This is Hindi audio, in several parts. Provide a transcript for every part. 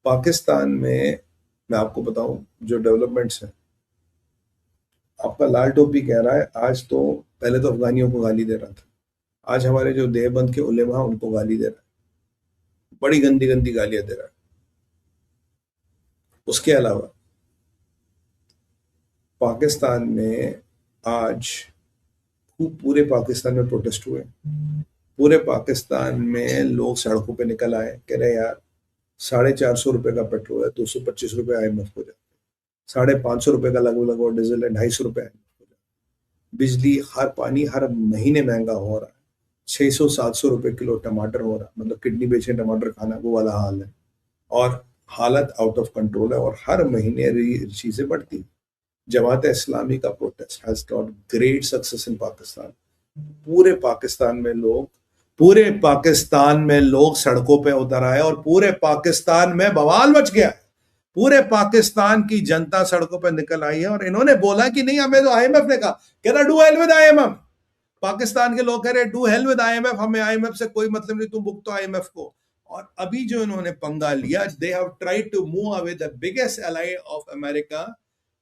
पाकिस्तान में मैं आपको बताऊं जो डेवलपमेंट्स हैं। आपका लाल टोपी कह रहा है आज तो, पहले तो अफगानियों को गाली दे रहा था, आज हमारे जो देवबंद के उलेमा हैं, उनको गाली दे रहा है, बड़ी गंदी गंदी गालियां दे रहा है। उसके अलावा पाकिस्तान में आज खूब पूरे पाकिस्तान में प्रोटेस्ट हुए। पूरे पाकिस्तान में लोग सड़कों पे निकल आए, कह रहे यार 450 रुपए का पेट्रोल है, 225 रुपए IMF हो जाए, 550 रुपए का लगभग लगभग डीजल है, 250 रुपए IMF हो जाए, बिजली हर पानी हर महीने महंगा हो रहा है, 600-700 रुपए किलो टमाटर हो रहा है, मतलब किडनी बेचे टमाटर खाना वो वाला हाल है। और हालत आउट ऑफ कंट्रोल है और हर महीने चीजें बढ़ती। जमात इस्लामी का protest has got great success in Pakistan. पूरे पाकिस्तान में लोग पूरे पाकिस्तान में लोग सड़कों पे उतर आए और पूरे पाकिस्तान में बवाल मच गया। पूरे पाकिस्तान की जनता सड़कों पे निकल आई है और इन्होंने बोला कि नहीं, हमें तो IMF ने कहा, कह रहा do hell with IMF। Pakistan के लोग कह रहे डू हेल विद IMF, हमें IMF से कोई मतलब नहीं, तुम भुगतो IMF को। और अभी जो इन्होंने पंगा लिया, they have tried to move away the biggest ally of America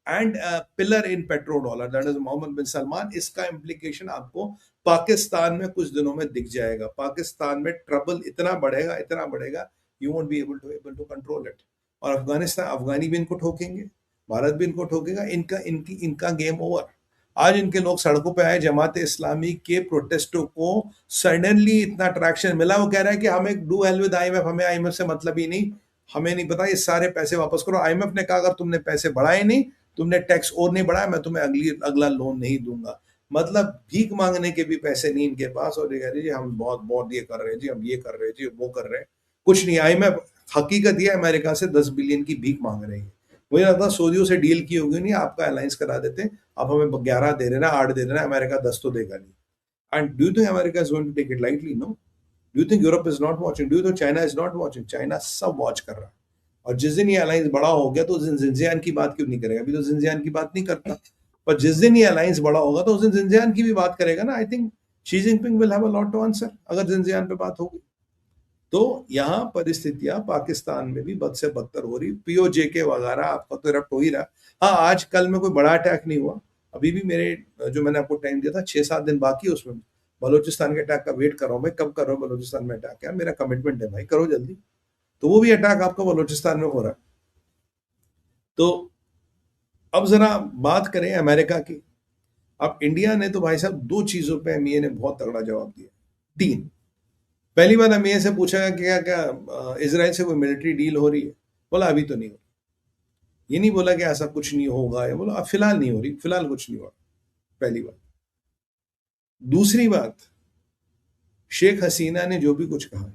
and pillar in petrodollar, that is Mohammed bin Salman. इसका इम्प्लीकेशन आपको पाकिस्तान में कुछ दिनों में दिख जाएगा। पाकिस्तान में ट्रबल इतना बढ़ेगा, you won't be able to control it. और अफगानी भी इनको ठोकेंगे, भारत भी इनको ठोकेगा, इनका गेम ओवर। आज इनके लोग सड़कों पे आए, जमात इस्लामी के प्रोटेस्टों को सडनली इतना ट्रैक्शन मिला, वो कह रहा है कि हमें डू हेल विद IMF, हमें IMF से मतलब ही नहीं, हमें नहीं पता, ये सारे पैसे वापस करो। IMF ने कहा अगर तुमने पैसे बढ़ाए नहीं, तुमने टैक्स और नहीं बढ़ाया, मैं तुम्हें अगला लोन नहीं दूंगा। मतलब भीख मांगने के भी पैसे नहीं इनके पास, और ये कह रहे जी हम बहुत बहुत ये कर रहे हैं जी, हम ये कर रहे हैं जी, वो कर रहे हैं। कुछ नहीं, IMF हकीकत ये अमेरिका से 10 बिलियन की भीख मांग रही है। मुझे लगता है सऊदियों से डील की होगी, नहीं आपका अलायंस करा देते, आप हमें 11 दे देना, 8 दे देना, अमेरिका 10 तो देगा नहीं। And do you think America is going to take it lightly? No. Do you think Europe is not watching? Do you think China is not watching? China सब वॉच कर रहा है। और जिस दिन ये अलायंस बड़ा हो गया तो उस दिन जिनजियान की बात क्यों नहीं करेगा? अभी तो जिनजियान की बात नहीं करता, पर जिस दिन ये अलायंस बड़ा होगा तो उस दिन जिनजियान की भी बात करेगा ना। I think Xi Jinping will have a lot to answer अगर जिनजियान पे बात होगी। तो यहाँ परिस्थितियां पाकिस्तान में भी बद से बदतर हो रही। POJK वगैरह आपका तो इरप्ट हो ही रहा। हाँ, आज कल में कोई बड़ा अटैक नहीं हुआ, अभी भी मेरे जो मैंने आपको टाइम दिया था 6-7 दिन बाकी है, उसमें बलोचिस्तान के अटैक का वेट कर रहा हूँ मैं, कब कर रहा हूँ बलोचिस्तान में अटैक, है मेरा कमिटमेंट है भाई, करो जल्दी। तो वो भी अटैक आपका बलोचिस्तान में हो रहा है। तो अब जरा बात करें अमेरिका की। अब इंडिया ने तो भाई साहब 2 चीजों पे MEA ने बहुत तगड़ा जवाब दिया, 3। पहली बार MEA से पूछा गया कि क्या क्या इसराइल से कोई मिलिट्री डील हो रही है? बोला अभी तो नहीं हो रही। ये नहीं बोला कि ऐसा कुछ नहीं होगा, ये बोला फिलहाल नहीं हो रही, फिलहाल कुछ नहीं हो रहा। पहली बात। दूसरी बात, शेख हसीना ने जो भी कुछ कहा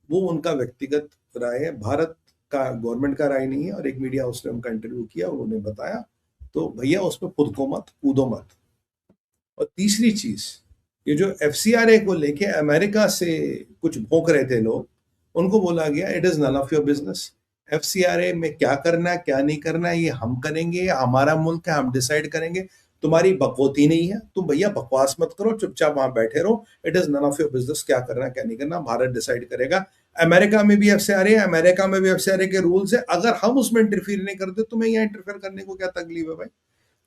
वो उनका व्यक्तिगत राय है, भारत का गवर्नमेंट का राय नहीं है। और एक मीडिया हाउस ने उनका इंटरव्यू किया, उन्होंने बताया, तो भैया उस पर खुद को मत कूदो मत। और तीसरी चीज, ये जो FCRA को लेके अमेरिका से कुछ भौंक रहे थे लोग, उनको बोला गया it is none of your business. FCRA में क्या करना है क्या नहीं करना है ये हम करेंगे, हमारा मुल्क है, हम डिसाइड करेंगे। तुम्हारी बकवती नहीं है, तुम भैया बकवास मत करो, चुपचाप वहां बैठे रहो। It is none of your business, क्या करना क्या नहीं करना भारत डिसाइड करेगा। अमेरिका में भी FCRA है, अमेरिका में भी FCRA के रूल्स है, अगर हम उसमें इंटरफियर नहीं करते, तुम्हें यहाँ इंटरफेयर करने को क्या तकलीफ है भाई?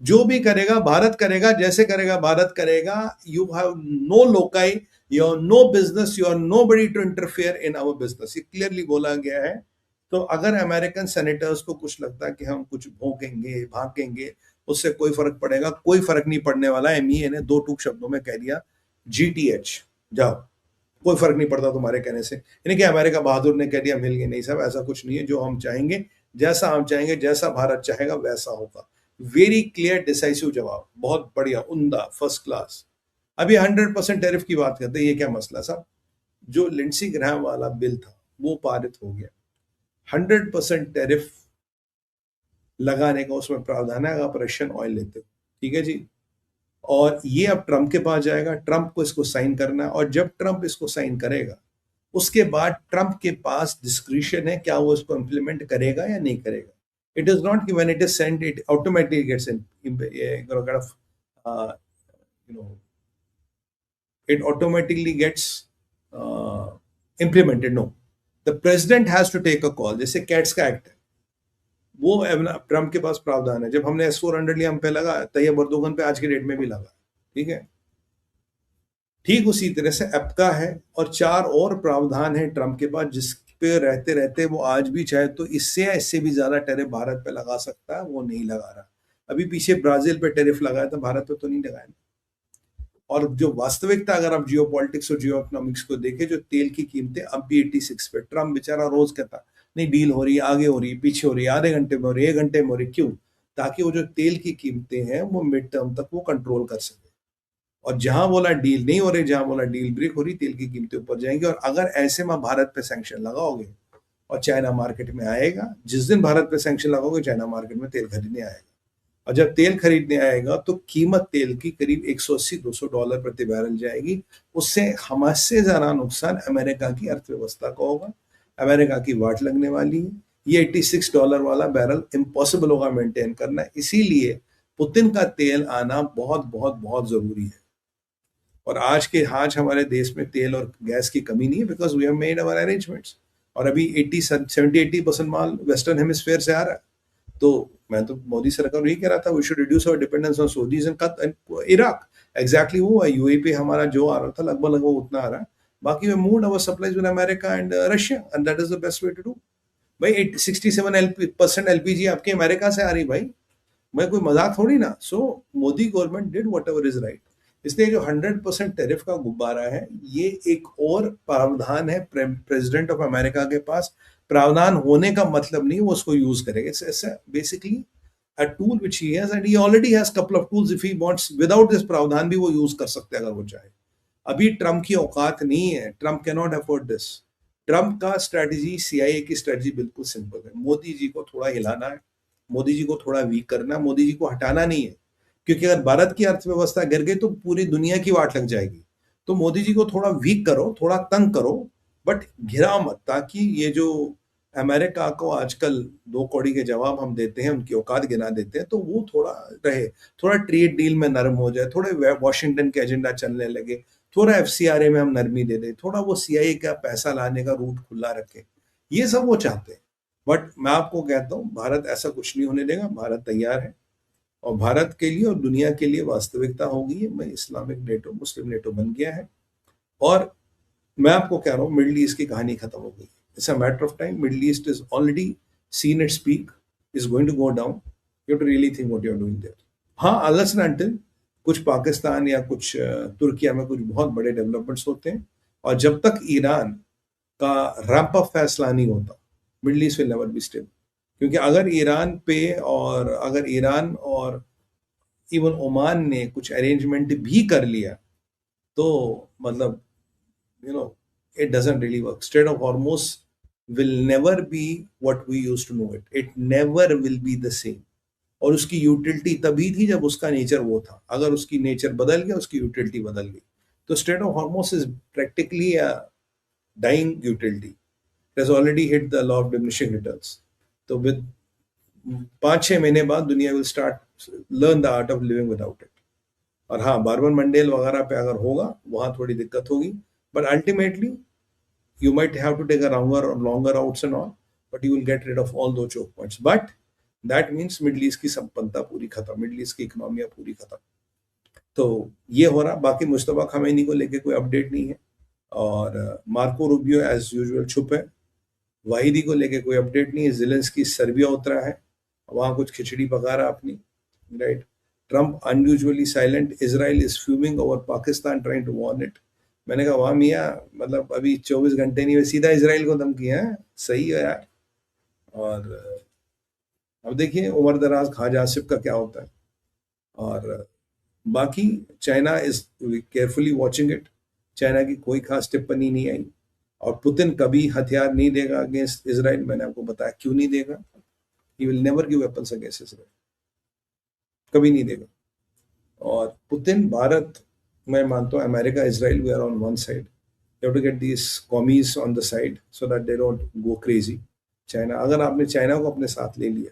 जो भी करेगा भारत करेगा, जैसे करेगा भारत करेगा। You have no locale, you're no business, you're nobody to interfere in our business, ये क्लियरली बोला गया है। तो अगर अमेरिकन सेनेटर्स को कुछ लगता है कि हम कुछ भोंकेंगे भागेंगे, उससे कोई फर्क पड़ेगा? कोई फर्क नहीं पड़ने वाला। MEA ने 2 टूक शब्दों में कह दिया, GTH जाओ, कोई फर्क नहीं पड़ता तुम्हारे कहने से। यानी कि अमेरिका बहादुर ने कह दिया मिल गए। नहीं साहब, ऐसा कुछ नहीं है। जो हम चाहेंगे, जैसा हम चाहेंगे, जैसा भारत चाहेगा वैसा होगा। वेरी क्लियर डिसाइसिव जवाब, बहुत बढ़िया, उम्दा, फर्स्ट क्लास। अभी 100% टैरिफ की बात करते हैं, ये क्या मसला साहब? जो लिंडसी ग्रैहम वाला बिल था वो पारित हो गया। 100% टैरिफ लगाने का उसमें प्रावधान है अगर आप रशियन ऑयल लेते हो, ठीक है जी। और ये अब ट्रंप के पास जाएगा, ट्रंप को इसको साइन करना है, और जब ट्रंप इसको साइन करेगा उसके बाद ट्रंप के पास डिस्क्रिशन है क्या वो इसको इंप्लीमेंट करेगा या नहीं करेगा। It is not when it is sent, it automatically gets kind of, you know, it automatically gets implemented. No, the president has to take a call, जैसे कैट्स का एक्ट है, वो ट्रम्प के पास प्रावधान है। जब हमने S-400 लिया, हम पे लगा, तैयब अर्दोगन पे आज की डेट में भी लगा, ठीक है। ठीक उसी तरह से एप्का है, और 4 और प्रावधान है ट्रम्प के पास, जिस पे रहते रहते वो आज भी चाहे तो इससे या इससे भी ज्यादा टैरिफ भारत पे लगा सकता है, वो नहीं लगा रहा। अभी पीछे ब्राजील पे टैरिफ लगाया था, भारत पे तो नहीं लगाया। और जो वास्तविकता, अगर आप जियो पॉलिटिक्स और जियो इकोनॉमिक्स को देखें, जो तेल की कीमतें अब भी 86 पे, ट्रम्प बेचारा रोज कहता नहीं डील हो रही है, आगे हो रही है, पीछे हो रही है, आधे घंटे में हो रही है, 1 घंटे में हो रही है, क्यों? ताकि वो जो तेल की कीमतें हैं वो मिड टर्म तक वो कंट्रोल कर सके। और जहां बोला डील नहीं हो रही, जहां बोला डील ब्रेक हो रही, तेल की कीमतें ऊपर जाएंगी। और अगर ऐसे में भारत पे सैंक्शन लगाओगे और चाइना मार्केट में आएगा, जिस दिन भारत पे सैंक्शन लगाओगे चाइना मार्केट में तेल खरीदने आएगा, और जब तेल खरीदने आएगा तो कीमत तेल की करीब $180-200 प्रति बैरल जाएगी। उससे हमसे ज्यादा नुकसान अमेरिका की अर्थव्यवस्था को होगा, अमेरिका की वाट लगने वाली है। ये $86 वाला बैरल इम्पॉसिबल होगा मेंटेन करना, इसीलिए पुतिन का तेल आना बहुत बहुत बहुत जरूरी है। और आज हमारे देश में तेल और गैस की कमी नहीं है, because we have made our arrangements. और अभी 70-80% माल वेस्टर्न हेमिस्फेयर से आ रहा है। तो मैं तो मोदी सरकार को यही कह रहा था, we should reduce our dependence on Saudis and Iraq. Exactly वो है, यूएई पे हमारा जो आ रहा था लगभग लगभग उतना आ रहा है। बाकी we moved our supplies with America and Russia, and that is the best way to do. भाई 67% एलपीजी आपके अमेरिका से आ रही भाई, मैं कोई मजाक थोड़ी ना। So Modi government did whatever is right. इसलिए जो 100% टैरिफ का गुब्बारा है, ये एक और प्रावधान है प्रेसिडेंट ऑफ अमेरिका के पास। प्रावधान होने का मतलब नहीं वो उसको यूज करेगा, it's basically a tool which he has, and he already has couple of tools. If he wants without this प्रावधान भी वो यूज कर सकते हैं अगर वो चाहे। अभी ट्रम्प की औकात नहीं है, Trump can not afford this. Trump का स्ट्रेटजी, सीआईए की स्ट्रेटजी बिल्कुल सिंपल है, मोदी जी को थोड़ा हिलाना है, मोदी जी को थोड़ा वीक करना, मोदी जी को हटाना नहीं है। क्योंकि अगर भारत की अर्थव्यवस्था गिर गई तो पूरी दुनिया की वाट लग जाएगी। तो मोदी जी को थोड़ा वीक करो, थोड़ा तंग करो, बट घिरा मत, ताकि ये जो अमेरिका को आजकल 2 कौड़ी के जवाब हम देते हैं, उनकी औकात गिना देते हैं, तो वो थोड़ा रहे, थोड़ा ट्रेड डील में नरम हो जाए, थोड़े वॉशिंगटन के एजेंडा चलने लगे, थोड़ा एफसीआरए में हम नरमी दे दें, थोड़ा वो सीआईए का पैसा लाने का रूट खुला रखें। ये सब वो चाहते हैं। बट मैं आपको कहता हूँ, भारत ऐसा कुछ नहीं होने देगा, भारत तैयार है। और भारत के लिए और दुनिया के लिए वास्तविकता होगी है, मैं इस्लामिक नेटो, मुस्लिम नेटो बन गया है। और मैं आपको कह रहा हूँ, मिडिल ईस्ट की कहानी खत्म हो गई। It's a matter of time, Middle East is already seen its peak, is going to go down. You have to really think what you are doing there. हाँ, अनलेस एंड अनटिल कुछ पाकिस्तान या कुछ तुर्किया में कुछ बहुत बड़े डेवलपमेंट्स होते हैं, और जब तक ईरान का रैंप अप फैसला नहीं होता, middle east will never be stable. क्योंकि अगर ईरान और इवन ओमान ने कुछ अरेंजमेंट भी कर लिया, तो मतलब you know it doesn't really work. Strait of Hormuz will never be what we used to know it never will be the same. और उसकी यूटिलिटी तभी थी जब उसका नेचर वो था, अगर उसकी नेचर बदल गया, उसकी यूटिलिटी बदल गई। तो strait of Hormuz is practically a dying utility, it has already hit the law of diminishing returns. तो विद 5-6 महीने बाद दुनिया will start learn the art of living without it. और हाँ, बारबन मंडेल वगैरह पे अगर होगा, वहां थोड़ी दिक्कत होगी, but ultimately you might have to take a longer routes and all, but you will get rid of all those choke points. But that means middle east की संपन्नता पूरी खत्म, मिडल ईस्ट की इकोनॉमिया पूरी खत्म। तो ये हो रहा। बाकी मुश्तबा खमैनी को लेके कोई अपडेट नहीं है, और मार्को रूबियो एज यूजुअल चुप है। वाहिदी को लेके कोई अपडेट नहीं है। ज़ेलेंस्की सर्बिया उतरा है, वहां कुछ खिचड़ी पका रहा अपनी, right. Trump unusually silent, Israel is fuming over Pakistan trying to warn it. मैंने कहा वाह मियाँ, मतलब अभी 24 घंटे नहीं हुए, सीधा इसराइल को धमकी है, सही है यार। और अब देखिए उमर दराज ख्वाजा आसिफ का क्या होता है। और बाकी China is carefully watching it. China की कोई खास टिप्पणी नहीं आई। और पुतिन कभी हथियार नहीं देगा अगेंस्ट इसराइल, मैंने आपको बताया क्यों नहीं देगा। He will never give weapons against Israel, कभी नहीं देगा। और पुतिन, भारत, मैं मानता हूँ America, Israel, we are on one side. You have to get these commies on the side so that they don't go crazy. China, अगर आपने चाइना को अपने साथ ले लिया,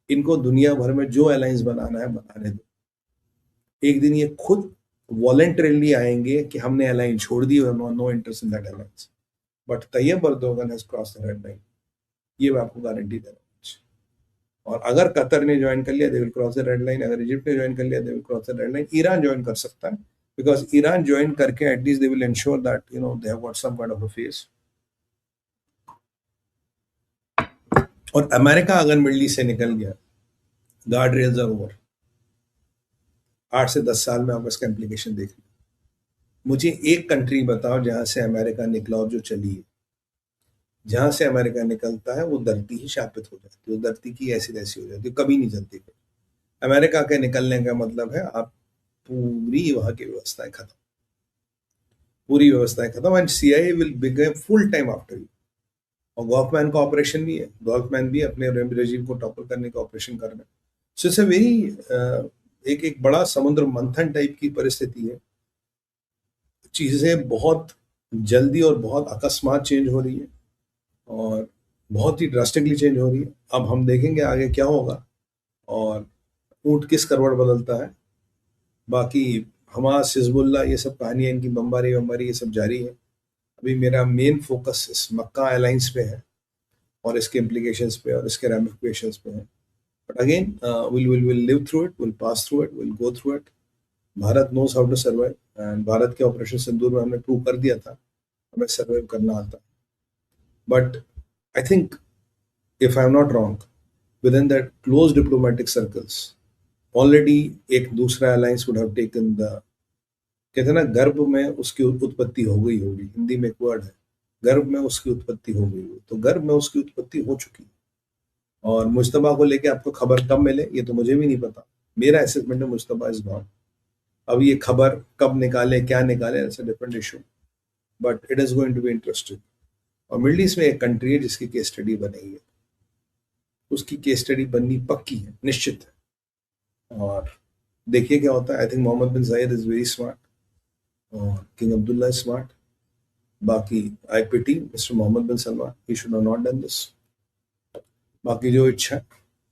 इनको दुनिया भर में जो अलायंस बनाना है बनाने दो। एक दिन ये खुद वॉलेंटरली आएंगे कि हमने अलायंस छोड़ दी, no interest in that alliance. But Tayyip Erdogan has cross the red line, ये मैं आपको गारंटी दे रहा हूँ। और अगर कतर ने ज्वाइन कर लिया they will cross the red line, अगर इजिप्ट ने ज्वाइन कर लिया they will cross the red line, Iran join कर सकता है, बिकॉज ईरान ज्वाइन करके at least they will ensure that they have got some kind of a face. और अमेरिका अगर मिडल ईस्ट से निकल गया, गार्ड रेल्स आर ओवर। 8 से 10 साल में आप इसका इम्प्लीकेशन देख लो। मुझे एक कंट्री बताओ जहां से अमेरिका निकला और जो चली है। जहां से अमेरिका निकलता है वो धरती ही शापित हो जाती है, वो धरती की ऐसी तैसी हो जाती है, कभी नहीं चलती। अमेरिका के निकलने का मतलब है आप पूरी वहां की व्यवस्थाएं खत्म, पूरी व्यवस्थाएं खत्म, and CIA will become full time after you. और गॉफमैन का ऑपरेशन भी है, गॉफमैन भी अपने रेजिम को टॉपल करने का ऑपरेशन कर रहे हैं। सो इट्स अ वेरी एक बड़ा समुद्र मंथन टाइप की परिस्थिति है। चीजें बहुत जल्दी और बहुत अकस्मात चेंज हो रही है और बहुत ही ड्रास्टिकली चेंज हो रही है। अब हम देखेंगे आगे क्या होगा और ऊंट किस करवट बदलता है। बाकी हमास, हिजबुल्ला, ये सब कहानियां, इनकी बमबारी ये सब जारी है। अभी मेरा मेन फोकस इस मक्का अलायंस पे है और इसके इम्प्लीकेशंस पे और इसके रैमिफिकेशंस पे है। But again will live through it, will pass through it, will go through it. Bharat knows how to survive, and Bharat के ऑपरेशन सिंदूर में हमने प्रूव कर दिया था हमें सर्वाइव करना आता। But I think if I am not wrong, with in that close diplomatic circles already एक दूसरा alliance would have taken the, कहते हैं ना, गर्भ में उसकी उत्पत्ति हो गई होगी, हिंदी में एक वर्ड है, गर्भ में उसकी उत्पत्ति हो गई होगी। तो गर्भ में उसकी उत्पत्ति हो चुकी है। और मुश्तबा को लेके आपको खबर कब मिले ये तो मुझे भी नहीं पता। मेरा असेसमेंट है मुश्तबा इज गॉन। अब ये खबर कब निकाले, क्या निकाले, it's a different issue, but it is going to be interesting. और मिडिल ईस्ट में एक कंट्री है जिसकी केस स्टडी बनी है, उसकी केस स्टडी बननी पक्की है, निश्चित है। और देखिए क्या होता है। I think Mohammed bin Zayed is very smart और किंग अब्दुल्ला इज स्मार्ट। बाकी I pity Mister Mohammed bin Salman, he should have not done this. बाकी जो इच्छा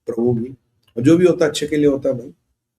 प्रभु भी, और जो भी होता है अच्छे के लिए होता है भाई।